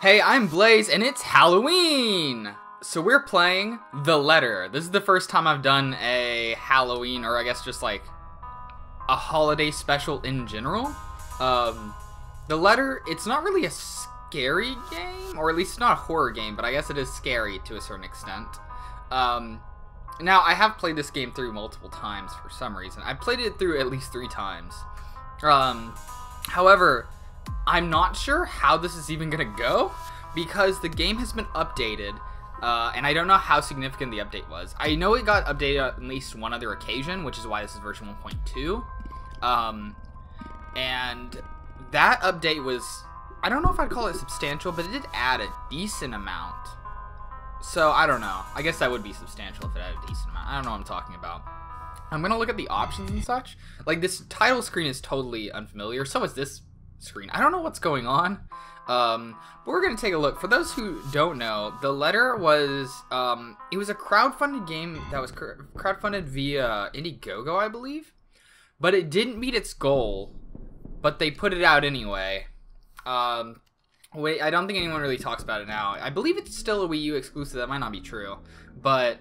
Hey, I'm Blaze, and it's Halloween! So we're playing The Letter. This is the first time I've done a Halloween, or I guess just like a holiday special in general. The Letter, it's not really a scary game, or at least it's not a horror game, but I guess it is scary to a certain extent. Now, I have played this game through multiple times for some reason. I played it through at least 3 times. However, I'm not sure how this is even gonna go because the game has been updated, and I don't know how significant the update was. I know it got updated on at least one other occasion, which is why this is version 1.2. And that update was, I don't know if I'd call it substantial, but it did add a decent amount. So, I don't know. I guess that would be substantial if it had a decent amount. I don't know what I'm talking about. I'm gonna look at the options and such. Like, this title screen is totally unfamiliar. So is this screen. I don't know what's going on. But we're gonna take a look. For those who don't know, The Letter was, it was a crowdfunded game that was crowdfunded via Indiegogo, I believe. But it didn't meet its goal. But they put it out anyway. Wait, I don't think anyone really talks about it now. I believe it's still a Wii U exclusive. That might not be true. But,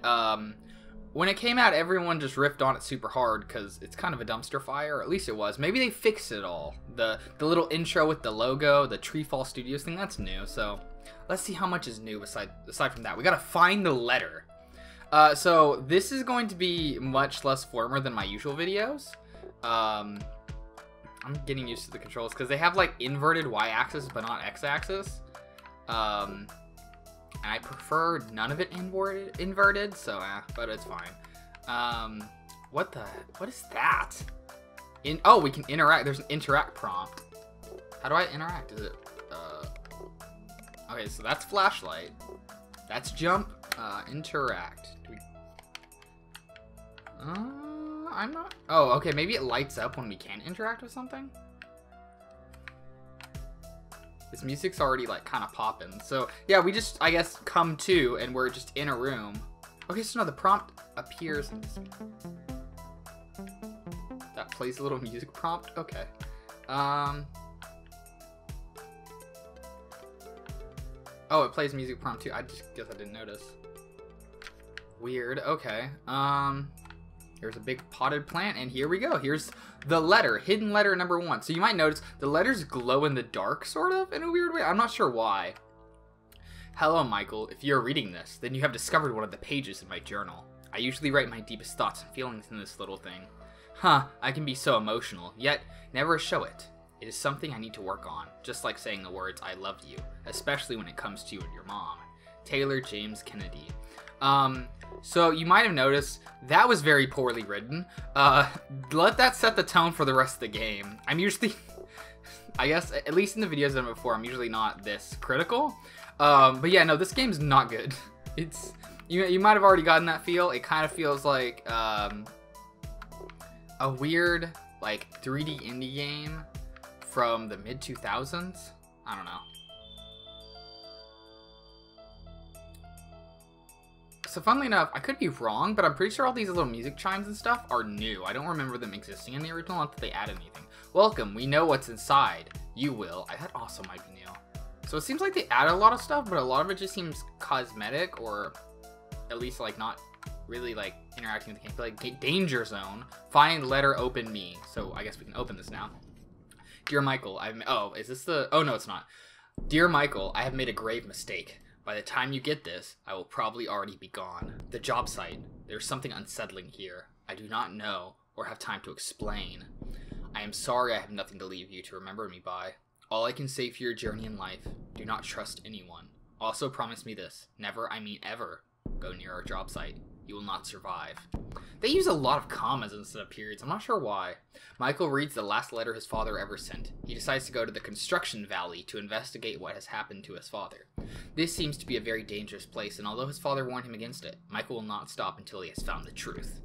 when it came out, everyone just riffed on it super hard because it's kind of a dumpster fire, or at least it was. Maybe they fixed it all. The little intro with the logo, the Treefall Studios thing, that's new. So let's see how much is new aside from that. We gotta find the letter. So this is going to be much less former than my usual videos. I'm getting used to the controls because they have like inverted Y-axis but not X-axis. And I prefer none of it inverted, so but it's fine. What is that? Oh, we can interact. There's an interact prompt. How do I interact? Is it, okay, so that's flashlight. That's jump, interact. I'm not, oh, okay, maybe it lights up when we can interact with something? This music's already, like, kind of popping. So, yeah, we just, I guess, come to, and we're just in a room. Okay, so no, the prompt appears. That plays a little music prompt? Okay. Oh, it plays music prompt, too. I just guess I didn't notice. Weird. Okay. There's a big potted plant, and here we go. Here's the letter, hidden letter number 1. So you might notice the letters glow in the dark, sort of, in a weird way. I'm not sure why. Hello, Michael. If you're reading this, then you have discovered one of the pages in my journal. I usually write my deepest thoughts and feelings in this little thing. Huh, I can be so emotional, yet never show it. It is something I need to work on, just like saying the words, I love you, especially when it comes to you and your mom. Taylor James Kennedy. So you might have noticed that was very poorly written. Let that set the tone for the rest of the game. I'm usually, I guess, at least in the videos I've done before, I'm usually not this critical. But yeah, no, this game's not good. It's, you might have already gotten that feel. It kind of feels like, a weird, like, 3D indie game from the mid-2000s. I don't know. So funnily enough, I could be wrong, but I'm pretty sure all these little music chimes and stuff are new. I don't remember them existing in the original, not that they added anything. Welcome, we know what's inside. You will. That also might be new. So it seems like they added a lot of stuff, but a lot of it just seems cosmetic, or at least like not really like interacting with the game. Like danger zone. Find letter, open me. So I guess we can open this now. Dear Michael, oh, is this the, oh no, it's not. Dear Michael, I have made a grave mistake. By the time you get this, I will probably already be gone. The job site. There's something unsettling here. I do not know or have time to explain. I am sorry I have nothing to leave you to remember me by. All I can say for your journey in life, do not trust anyone. Also promise me this. Never, I mean ever, go near our job site. You will not survive. They use a lot of commas instead of periods. I'm not sure why. Michael reads the last letter his father ever sent. He decides to go to the construction valley to investigate what has happened to his father. This seems to be a very dangerous place, and although his father warned him against it, Michael will not stop until he has found the truth.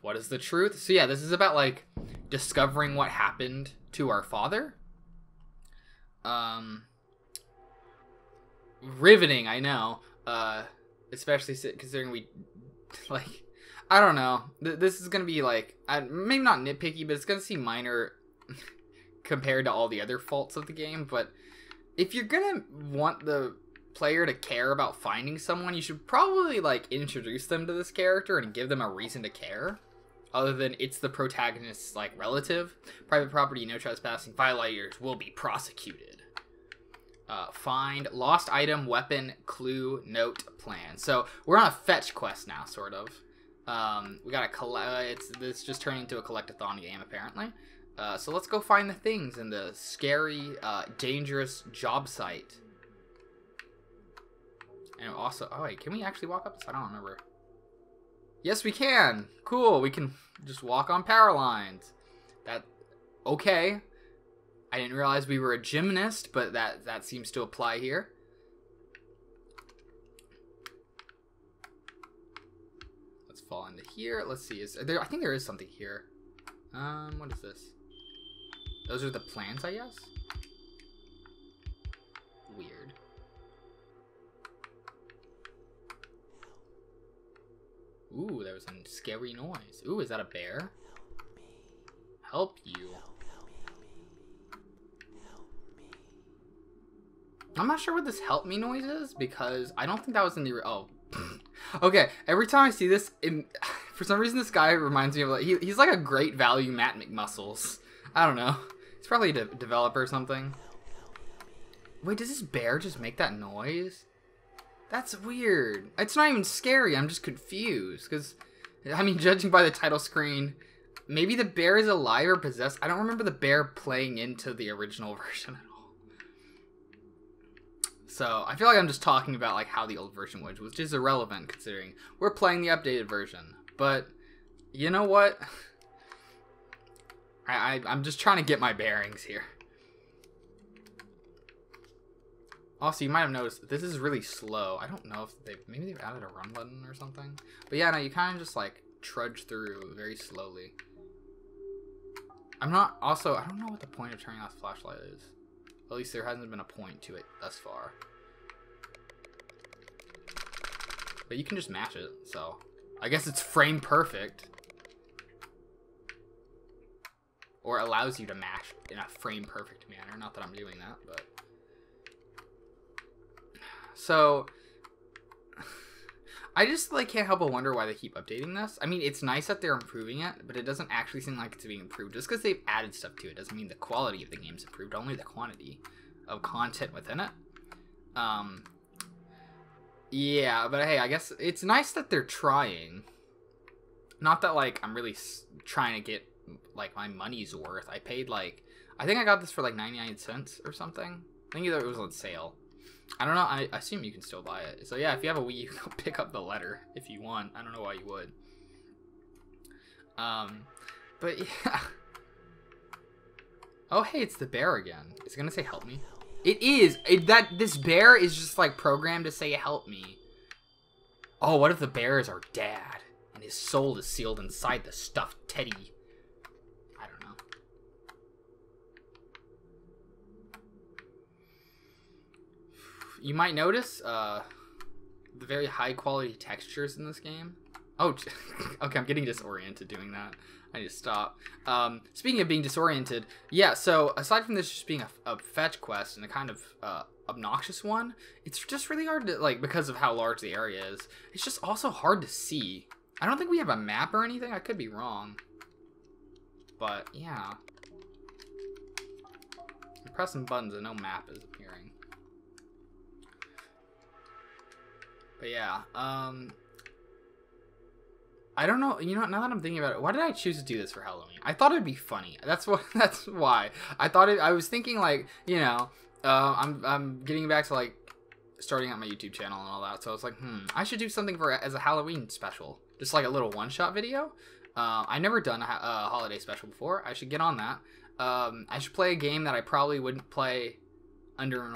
What is the truth? So yeah, this is about, like, discovering what happened to our father. Riveting, I know. Especially considering we, like, I don't know. This is gonna be, like, maybe not nitpicky, but it's gonna seem minor compared to all the other faults of the game, but if you're gonna want the player to care about finding someone, you should probably like introduce them to this character and give them a reason to care, other than it's the protagonist's like relative. Private property, no trespassing, violators will be prosecuted. Find lost item, weapon, clue, note, plan. So we're on a fetch quest now, sort of. We gotta collect. This just turned into a collect-a-thon game apparently. So let's go find the things in the scary, dangerous job site. And also, oh wait, can we actually walk up this? I don't remember. Yes, we can. Cool. We can just walk on power lines. Okay. I didn't realize we were a gymnast, but that seems to apply here. Let's fall into here. Let's see. I think there is something here. What is this? Those are the plans, I guess? Weird. Ooh, there was a scary noise. Ooh, is that a bear? Help you. I'm not sure what this help me noise is, because I don't think that was in the... Oh. Okay, every time I see this, for some reason this guy reminds me of... Like, he's like a great value Matt McMuscles. I don't know. He's probably a developer or something. Wait, does this bear just make that noise? That's weird. It's not even scary, I'm just confused. Because, I mean, judging by the title screen, maybe the bear is alive or possessed. I don't remember the bear playing into the original version at all. So, I feel like I'm just talking about like how the old version was, which is irrelevant considering we're playing the updated version. But, you know what? I'm just trying to get my bearings here. Also, you might have noticed this is really slow. I don't know if maybe they've added a run button or something. But yeah, no, you kind of just like trudge through very slowly. I don't know what the point of turning off the flashlight is. At least there hasn't been a point to it thus far. But you can just mash it, so I guess it's frame perfect. Or allows you to mash in a frame perfect manner. Not that I'm doing that, but... So... I just like can't help but wonder why they keep updating this. I mean, it's nice that they're improving it, but it doesn't actually seem like it's being improved. Just because they've added stuff to it doesn't mean the quality of the game's improved, only the quantity of content within it. Yeah, but hey, I guess it's nice that they're trying. Not that like I'm really trying to get like my money's worth. I paid like, I think I got this for like 99 cents or something. I think it was on sale. I don't know. I assume you can still buy it. So yeah, if you have a Wii, you can go pick up the letter if you want. I don't know why you would. But yeah. Oh hey, it's the bear again. Is it gonna say help me? It is. This bear is just like programmed to say help me. Oh, what if the bear is our dad and his soul is sealed inside the stuffed teddy? I don't know. You might notice the very high quality textures in this game. Oh, okay, I'm getting disoriented doing that. I need to stop. Speaking of being disoriented, yeah, so aside from this just being a fetch quest and a kind of obnoxious one, it's just really hard to, like, because of how large the area is, it's just also hard to see. I don't think we have a map or anything. I could be wrong. But, yeah. I'm pressing buttons and no map is appearing. But yeah, I don't know, you know, now that I'm thinking about it, why did I choose to do this for Halloween? I thought it'd be funny. That's why. I was thinking like, you know, I'm getting back to like starting out my YouTube channel and all that. So I was like, I should do something as a Halloween special. Just like a little one-shot video. I never done a holiday special before. I should get on that. I should play a game that I probably wouldn't play under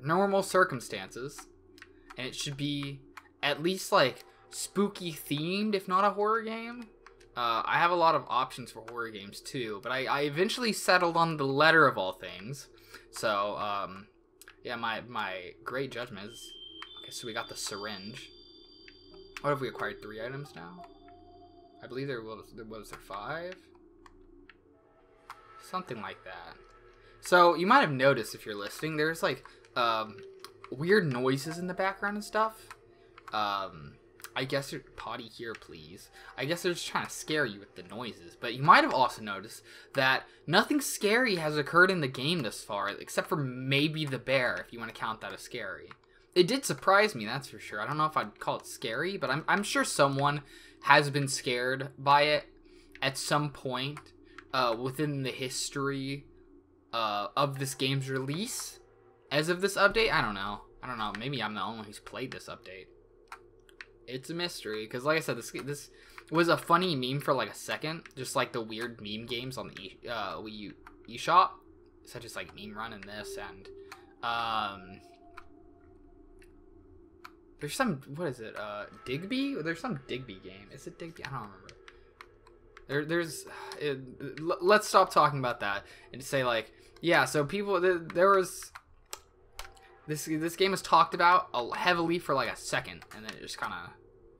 normal circumstances. And it should be at least like spooky themed, if not a horror game. I have a lot of options for horror games too, but I eventually settled on the letter of all things. So yeah, my great judgment is okay. So we got the syringe. What have we acquired? 3 items now? I believe there was there 5, something like that. So you might have noticed if you're listening, there's like weird noises in the background and stuff. I guess you're potty here, please. I guess they're just trying to scare you with the noises. But you might have also noticed that nothing scary has occurred in the game thus far, except for maybe the bear, if you want to count that as scary. It did surprise me, that's for sure. I don't know if I'd call it scary, but I'm sure someone has been scared by it at some point within the history of this game's release. As of this update, I don't know. Maybe I'm the only one who's played this update. It's a mystery, because like I said, this was a funny meme for like a second, just like the weird meme games on the Wii U eShop, such as like Meme Run and this, and there's some, what is it, Digby? There's some Digby game. Is it Digby? I don't remember. Let's stop talking about that and say like, yeah, so people, there was, this game was talked about heavily for like a second, and then it just kind of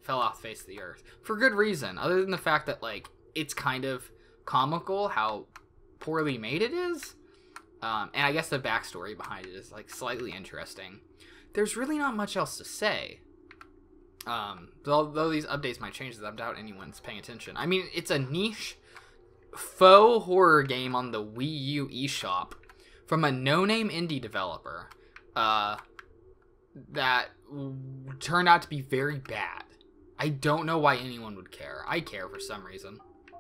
fell off the face of the earth. For good reason, other than the fact that like, it's kind of comical how poorly made it is. And I guess the backstory behind it is like slightly interesting. There's really not much else to say. Though these updates might change, I doubt anyone's paying attention. I mean, it's a niche faux horror game on the Wii U eShop from a no-name indie developer that turned out to be very bad. I don't know why anyone would care. I care for some reason.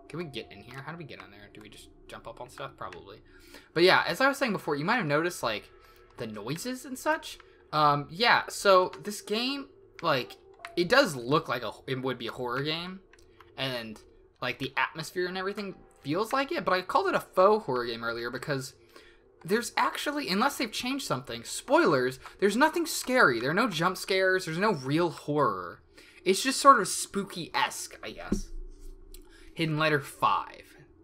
Can we get in here? How do we get in there? Do we just jump up on stuff? Probably. But yeah, as I was saying before, you might have noticed like the noises and such. Yeah, so this game, like, it does look like it would be a horror game, and like the atmosphere and everything feels like it, but I called it a faux horror game earlier because there's actually, unless they've changed something, spoilers, there's nothing scary. There are no jump scares, there's no real horror. It's just sort of spooky-esque, I guess. Hidden letter 5.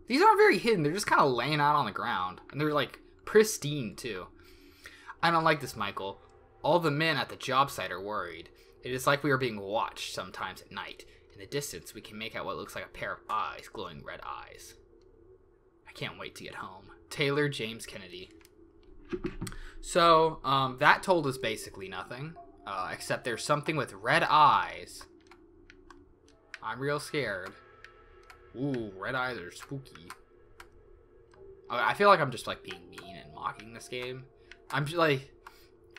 These aren't very hidden, they're just kind of laying out on the ground, and they're like pristine too. I don't like this, Michael. All the men at the job site are worried. It is like we are being watched sometimes at night. In the distance, we can make out what looks like a pair of eyes, glowing red eyes. I can't wait to get home. Taylor James Kennedy. So, that told us basically nothing. Except there's something with red eyes. I'm real scared. Ooh, red eyes are spooky. Okay, I feel like I'm just like being mean and mocking this game. I'm just like...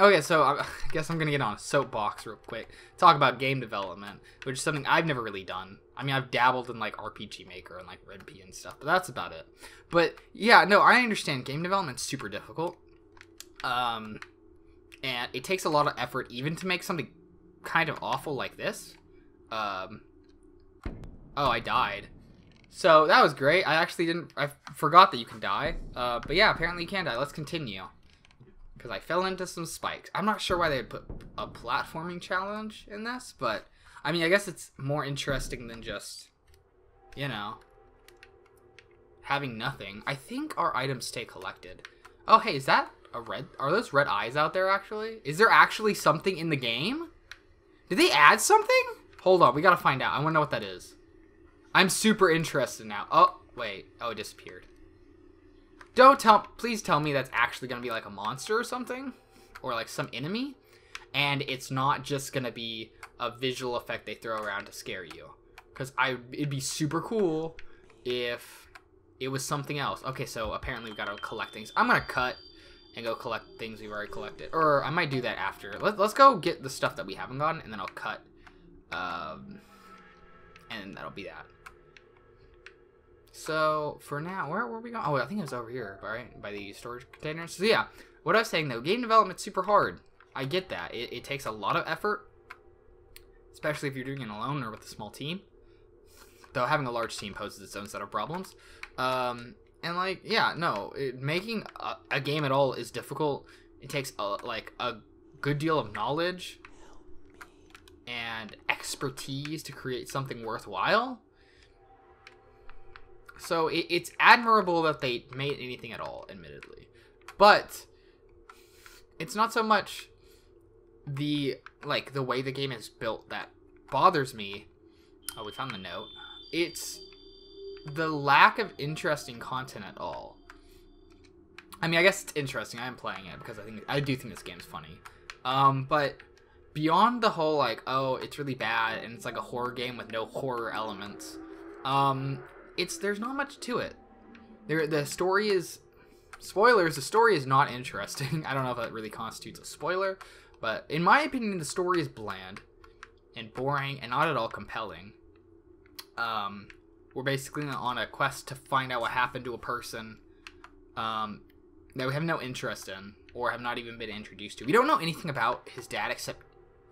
Okay, so I guess I'm going to get on a soapbox real quick. Talk about game development, which is something I've never really done. I mean, I've dabbled in, like, RPG Maker and, like, Red and stuff, but that's about it. But, yeah, no, I understand game development's super difficult. And it takes a lot of effort even to make something kind of awful like this. Oh, I died. So, that was great. I forgot that you can die. But, yeah, apparently you can die. Let's continue. Because I fell into some spikes. I'm not sure why they would put a platforming challenge in this, but I mean, I guess it's more interesting than just, you know, having nothing. I think our items stay collected. Oh, hey, is that a red? Are those red eyes out there, actually? Is there actually something in the game? Did they add something? Hold on, we gotta find out. I wanna know what that is. I'm super interested now. Oh, wait. Oh, it disappeared. Please tell me that's actually going to be like a monster or something, or like some enemy, and it's not just going to be a visual effect they throw around to scare you, because it'd be super cool if it was something else. Okay, so apparently we've got to collect things. I'm going to cut and go collect things we've already collected, or I might do that after. Let's go get the stuff that we haven't gotten, and then I'll cut, and that'll be that. So, for now, where were we going? Oh, I think it was over here, right? By the storage containers. So, yeah. What I was saying, though, game development's super hard. I get that. It takes a lot of effort, especially if you're doing it alone or with a small team. Though having a large team poses its own set of problems. And, like, yeah, no. Making a game at all is difficult. It takes, a good deal of knowledge and expertise to create something worthwhile. So it's admirable that they made anything at all, admittedly. But it's not so much the way the game is built that bothers me. Oh, we found the note. It's the lack of interesting content at all. I mean, I guess it's interesting. I am playing it because I do think this game's funny. But beyond the whole, like, oh, it's really bad and it's like a horror game with no horror elements, there's not much to it. The story is... Spoilers, the story is not interesting. I don't know if that really constitutes a spoiler, but in my opinion, the story is bland and boring and not at all compelling. We're basically on a quest to find out what happened to a person that we have no interest in or have not even been introduced to. We don't know anything about his dad except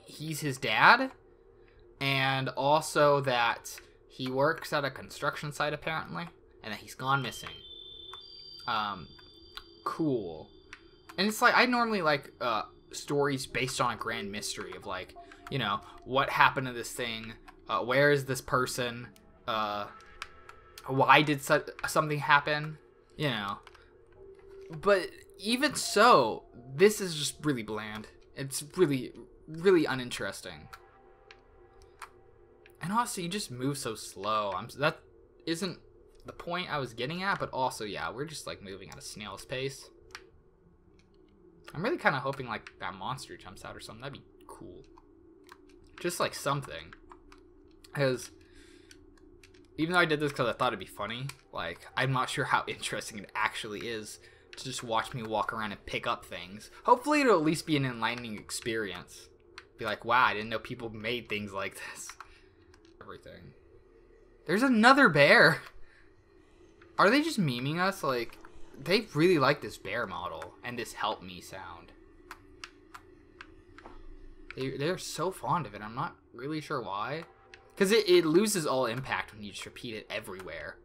he's his dad, and also that he works at a construction site apparently, and that he's gone missing. Cool. And it's like, I normally like stories based on a grand mystery of, like, you know, what happened to this thing, where is this person, why did something happen, you know. But even so, this is just really bland. It's really, really uninteresting. And also, you just move so slow. That isn't the point I was getting at, but also, yeah, we're just, like, moving at a snail's pace. I'm really kind of hoping, like, that monster jumps out or something. That'd be cool. Just, like, something. Because even though I did this because I thought it'd be funny, like, I'm not sure how interesting it actually is to just watch me walk around and pick up things. Hopefully it'll at least be an enlightening experience. Be like, wow, I didn't know people made things like this. Everything. There's another bear. Are they just memeing us? Like, they really like this bear model and this help me sound. They're so fond of it. I'm not really sure why. Because it loses all impact when you just repeat it everywhere.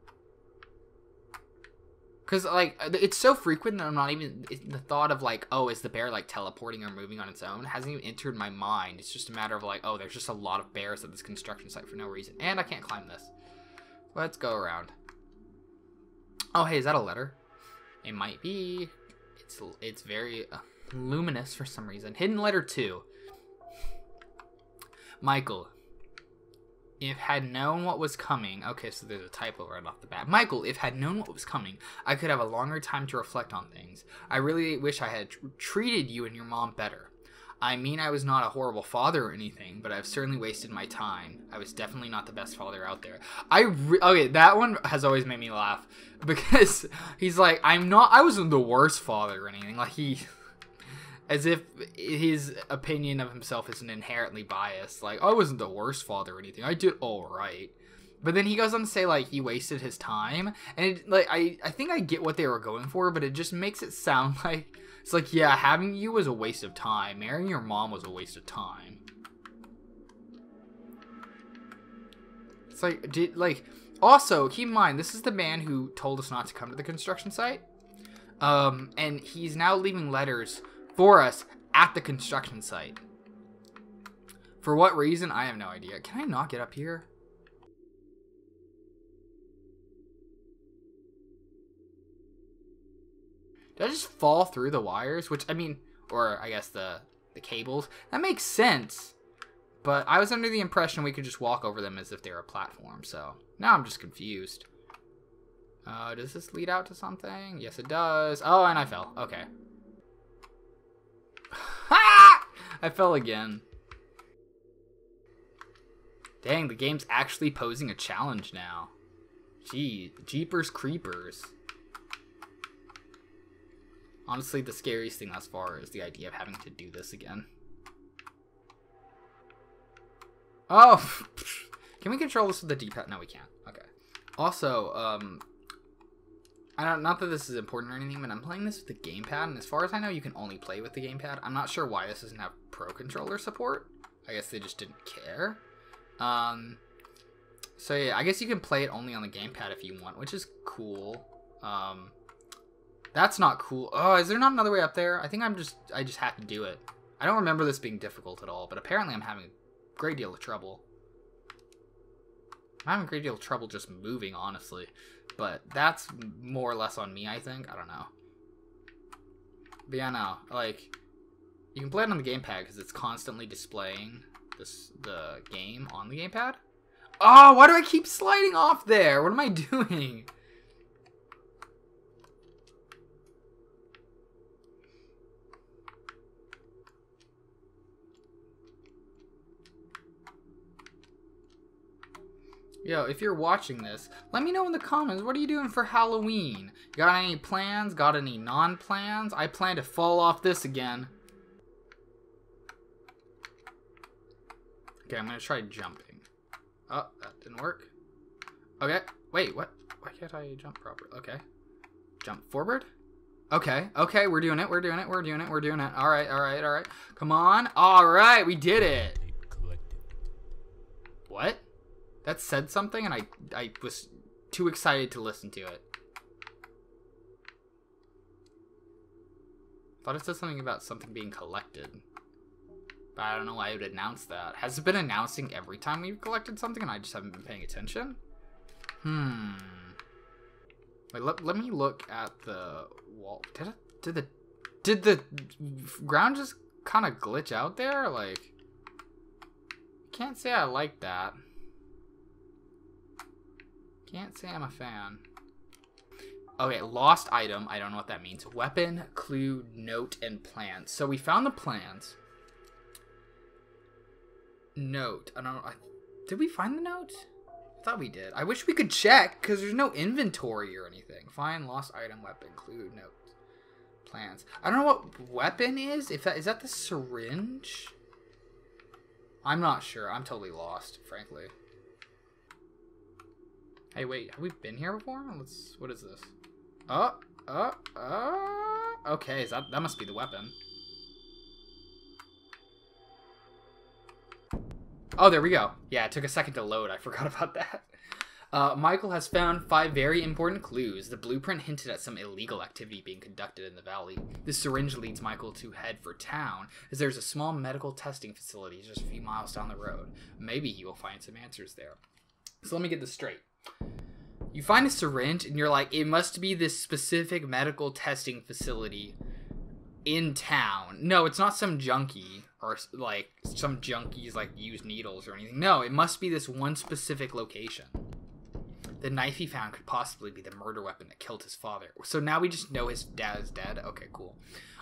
Because, like, it's so frequent that I'm not even... The thought of, like, oh, is the bear, like, teleporting or moving on its own hasn't even entered my mind. It's just a matter of, like, oh, there's just a lot of bears at this construction site for no reason. And I can't climb this. Let's go around. Oh, hey, is that a letter? It might be. It's very luminous for some reason. Hidden letter 2. Michael, if had known what was coming... Okay, so there's a typo right off the bat. Michael, if had known what was coming, I could have a longer time to reflect on things. I really wish I had treated you and your mom better. I mean, I was not a horrible father or anything, but I've certainly wasted my time. I was definitely not the best father out there. Okay, that one has always made me laugh. Because he's like, I wasn't the worst father or anything. Like, as if his opinion of himself isn't inherently biased. Like, I wasn't the worst father or anything. I did alright. But then he goes on to say, like, he wasted his time. And, I think I get what they were going for, but it just makes it sound like... It's like, yeah, having you was a waste of time. Marrying your mom was a waste of time. It's like, also, keep in mind, this is the man who told us not to come to the construction site. And he's now leaving letters for us at the construction site. For what reason, I have no idea. Can I not get up here? Did I just fall through the wires? Which, I mean, or I guess the cables. That makes sense. But I was under the impression we could just walk over them as if they were a platform. So now I'm just confused. Does this lead out to something? Yes, it does. Oh, and I fell. Okay. I fell again. Dang, the game's actually posing a challenge now. Gee, jeepers creepers. Honestly, the scariest thing thus far is the idea of having to do this again. Oh! Can we control this with the D-pad? No, we can't. Okay. Also, not that this is important or anything, but I'm playing this with the gamepad, and as far as I know, you can only play with the gamepad. I'm not sure why this doesn't have Pro Controller support. I guess they just didn't care. So yeah, I guess you can play it only on the gamepad if you want, which is cool. That's not cool. Oh, is there not another way up there? I think I just have to do it. I don't remember this being difficult at all, but apparently I'm having a great deal of trouble. I'm having a great deal of trouble just moving, honestly. But that's more or less on me, I think. I don't know. But yeah, no. Like, you can play it on the gamepad because it's constantly displaying the game on the gamepad. Oh, why do I keep sliding off there? What am I doing? Yo, if you're watching this, let me know in the comments, what are you doing for Halloween? Got any plans? Got any non-plans? I plan to fall off this again. Okay, I'm gonna try jumping. Oh, that didn't work. Okay, wait, what? Why can't I jump properly? Okay. Jump forward? Okay, okay, we're doing it, we're doing it, we're doing it, we're doing it. Alright, alright, alright. Come on. Alright, we did it. What? That said something and I was too excited to listen to it. Thought it said something about something being collected. But I don't know why it would announce that. Has it been announcing every time we've collected something and I just haven't been paying attention? Wait, let me look at the wall. Did the ground just kind of glitch out there? Like, can't say I like that. Can't say I'm a fan. Okay, lost item. I don't know what that means. Weapon, clue, note, and plans. So we found the plans. Note. I don't know. Did we find the note? I thought we did. I wish we could check because there's no inventory or anything. Find lost item, weapon, clue, note, plans. I don't know what weapon is. Is that the syringe? I'm not sure. I'm totally lost, frankly. Hey, wait, have we been here before? What is this? Okay, that must be the weapon. Oh, there we go. Yeah, it took a second to load. I forgot about that. Michael has found 5 very important clues. The blueprint hinted at some illegal activity being conducted in the valley. This syringe leads Michael to head for town, as there's a small medical testing facility just a few miles down the road. Maybe he will find some answers there. So let me get this straight. You find a syringe and you're like, it must be this specific medical testing facility in town. No, it's not some junkie or like some junkies like use needles or anything. No, it must be this one specific location. The knife he found could possibly be the murder weapon that killed his father. So now we just know his dad is dead? Okay, cool.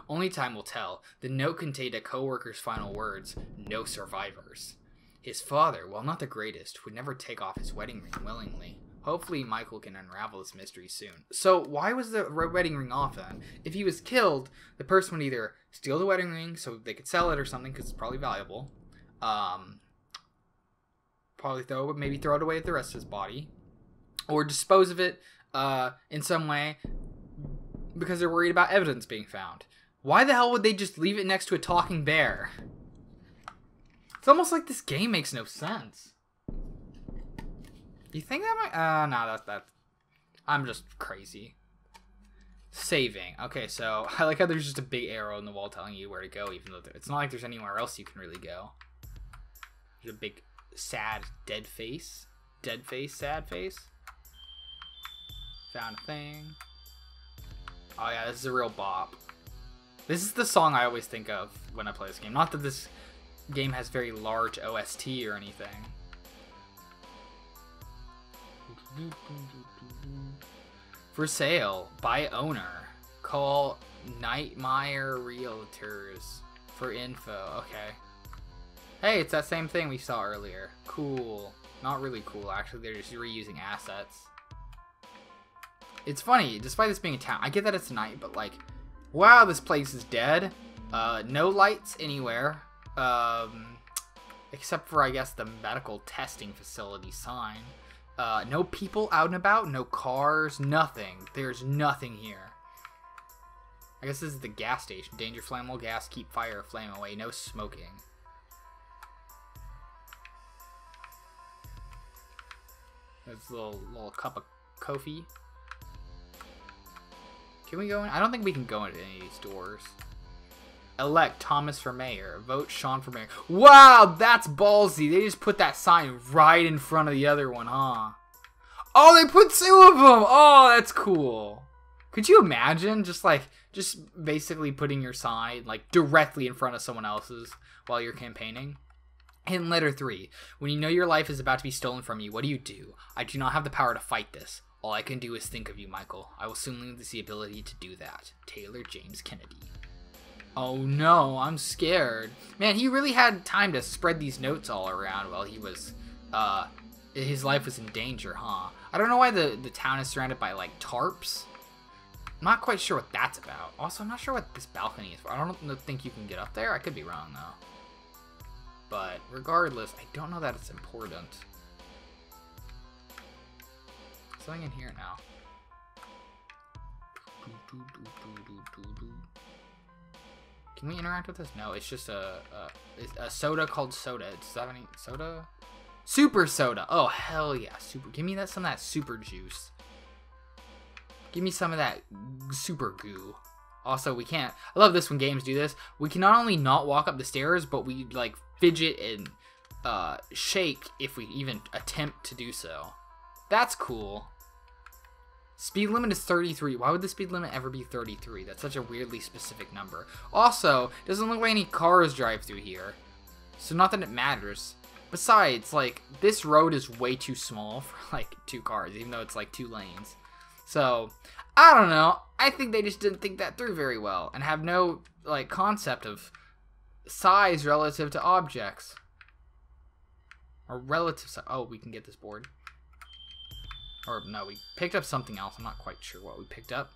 Only time will tell. The note contained a co-worker's final words, no survivors. His father, while not the greatest, would never take off his wedding ring willingly. Hopefully Michael can unravel this mystery soon. So why was the wedding ring off then? If he was killed, the person would either steal the wedding ring so they could sell it or something because it's probably valuable. Probably maybe throw it away with the rest of his body. Or dispose of it in some way because they're worried about evidence being found. Why the hell would they just leave it next to a talking bear? It's almost like this game makes no sense. Do you think that might... no, that's... I'm just crazy. Saving. Okay, so I like how there's just a big arrow in the wall telling you where to go, even though it's not like there's anywhere else you can really go. There's a big, sad, dead face. Dead face, sad face. Found a thing. Oh yeah, this is a real bop. This is the song I always think of when I play this game. Not that this game has very large OST or anything. For sale, by owner. Call Nightmare Realtors for info. Okay. Hey, it's that same thing we saw earlier. Cool. Not really cool, actually. They're just reusing assets. It's funny, despite this being a town, I get that it's night, but like, wow, this place is dead. No lights anywhere. Except for, I guess, the medical testing facility sign. No people out and about, no cars, nothing. There's nothing here. I guess this is the gas station. Danger flammable gas, keep fire, flame away, no smoking. There's a little cup of coffee. Can we go in? I don't think we can go into any of these doors. Elect Thomas for mayor. Vote Sean for mayor. Wow, that's ballsy. They just put that sign right in front of the other one, huh? Oh, they put 2 of them. Oh, that's cool. Could you imagine just basically putting your sign like directly in front of someone else's while you're campaigning? Hint letter 3. When you know your life is about to be stolen from you, what do? I do not have the power to fight this. All I can do is think of you, Michael. I will soon lose the ability to do that. Taylor James Kennedy. Oh no, I'm scared. Man, he really had time to spread these notes all around while he was his life was in danger, huh? I don't know why the town is surrounded by, like, tarps. I'm not quite sure what that's about. Also, I'm not sure what this balcony is for. I don't think you can get up there. I could be wrong, though. But regardless, I don't know that it's important. Something in here now. Can we interact with this? No, it's just a soda called soda. Does that have any soda? Super soda. Oh, hell yeah. Super. Give me some of that super juice. Give me some of that super goo. Also, we can't... I love this when games do this. We can not only not walk up the stairs, but we, like, fidget and shake if we even attempt to do so. That's cool. Speed limit is 33. Why would the speed limit ever be 33? That's such a weirdly specific number. Also, doesn't look like any cars drive through here. So not that it matters. Besides, like, this road is way too small for, like, 2 cars, even though it's, like, 2 lanes. So, I don't know. I think they just didn't think that through very well and have no, like, concept of size relative to objects. Or relative size. Oh, we can get this board. Or, no, we picked up something else. I'm not quite sure what we picked up.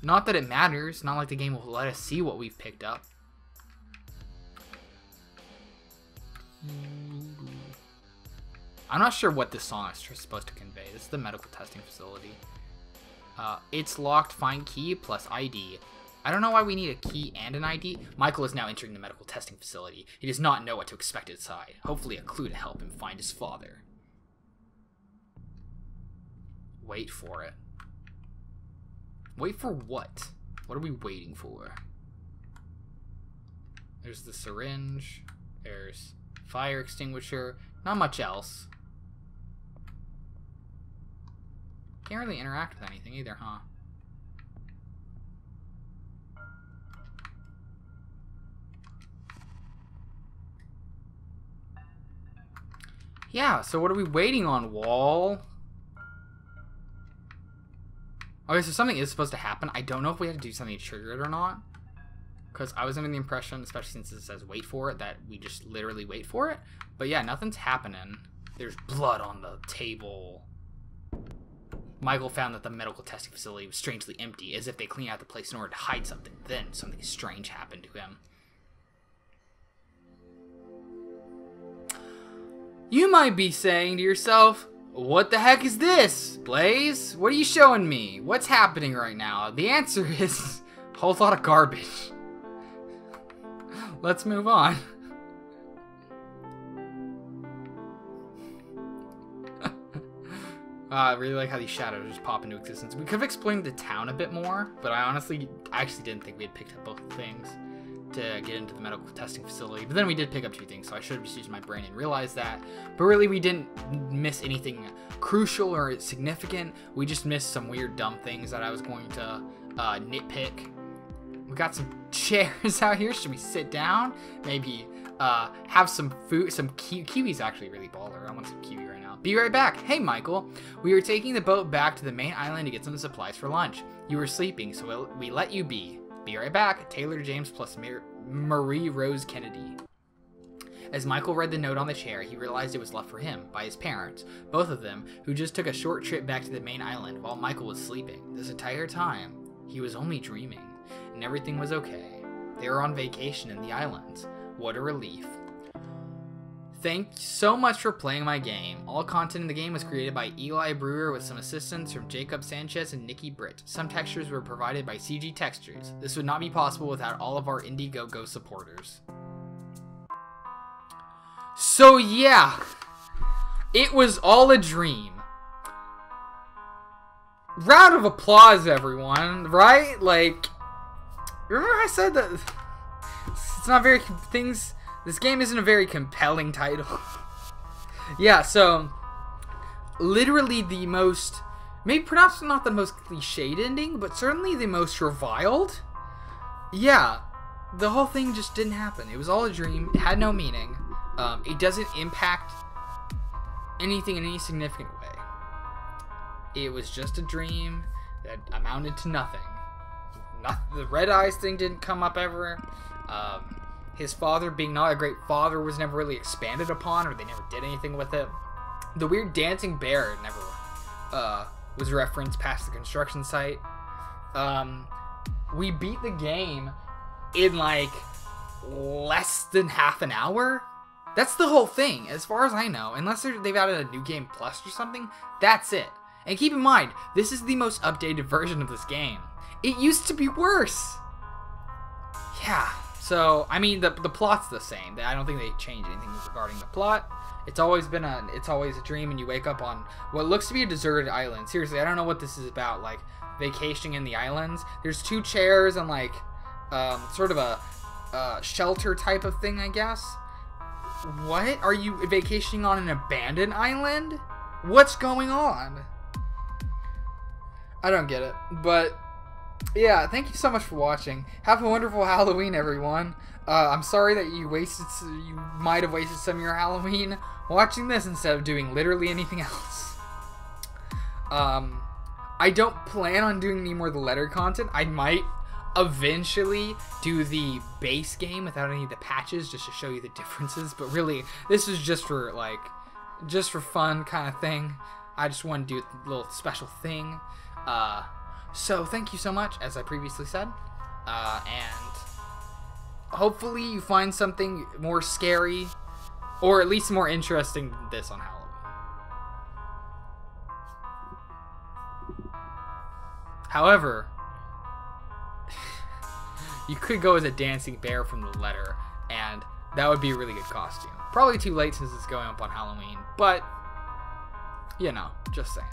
Not that it matters. Not like the game will let us see what we've picked up. I'm not sure what this song is supposed to convey. This is the medical testing facility. It's locked. Find key plus ID. I don't know why we need a key and an ID. Michael is now entering the medical testing facility. He does not know what to expect inside. Hopefully a clue to help him find his father. Wait for it. Wait for what? What are we waiting for? There's the syringe. There's fire extinguisher. Not much else. Can't really interact with anything either, huh? Yeah, so what are we waiting on, wall? Okay, so something is supposed to happen. I don't know if we had to do something to trigger it or not. Because I was under the impression, especially since it says wait for it, that we just literally wait for it. But yeah, nothing's happening. There's blood on the table. Michael found that the medical testing facility was strangely empty, as if they cleaned out the place in order to hide something. Then something strange happened to him. You might be saying to yourself, what the heck is this, Blaze? What are you showing me? What's happening right now? The answer is a whole lot of garbage. Let's move on. I really like how these shadows just pop into existence. We could have explained the town a bit more, but I actually didn't think we had picked up both things to get into the medical testing facility. But then we did pick up 2 things, so I should have just used my brain and realized that. But really, we didn't miss anything crucial or significant. We just missed some weird, dumb things that I was going to nitpick. We got some chairs out here. Should we sit down? Maybe have some food. Some kiwi's actually really baller. I want some kiwi right now. Be right back. Hey, Michael. We were taking the boat back to the main island to get some supplies for lunch. You were sleeping, so we let you be. Be right back. Taylor James plus Marie Rose Kennedy. As Michael read the note on the chair, he realized it was left for him by his parents, both of them, who just took a short trip back to the main island while Michael was sleeping. This entire time, he was only dreaming, and everything was okay. They were on vacation in the islands. What a relief. Thanks so much for playing my game. All content in the game was created by Eli Brewer with some assistance from Jacob Sanchez and Nikki Britt. Some textures were provided by CG Textures. This would not be possible without all of our Indiegogo supporters. So yeah, it was all a dream. Round of applause, everyone, right? Like, remember I said that it's not very this game isn't a very compelling title. Yeah, so literally the most, maybe perhaps not the most cliched ending, but certainly the most reviled. Yeah, the whole thing just didn't happen. It was all a dream. It had no meaning. It doesn't impact anything in any significant way. It was just a dream that amounted to nothing. The red eyes thing didn't come up ever. His father being not a great father was never really expanded upon, or they never did anything with it. The weird dancing bear never was referenced past the construction site. We beat the game in like less than half an hour. That's the whole thing, as far as I know. Unless they've added a new game plus or something, that's it. And keep in mind, this is the most updated version of this game. It used to be worse. Yeah. So I mean, the plot's the same. I don't think they changed anything regarding the plot. It's always a dream, and you wake up on what looks to be a deserted island. Seriously, I don't know what this is about. Like vacationing in the islands. There's 2 chairs and like sort of a shelter type of thing, I guess. What? Are you vacationing on an abandoned island? What's going on? I don't get it. But yeah, thank you so much for watching. Have a wonderful Halloween, everyone. I'm sorry that you might have wasted some of your Halloween watching this instead of doing literally anything else. I don't plan on doing any more of the letter content. I might eventually do the base game without any of the patches just to show you the differences, but really this is just for fun kind of thing. I just want to do a little special thing. So thank you so much, as I previously said, and hopefully you find something more scary or at least more interesting than this on Halloween. However, you could go as a dancing bear from the letter, and that would be a really good costume. Probably too late since it's going up on Halloween, but, you know, just saying.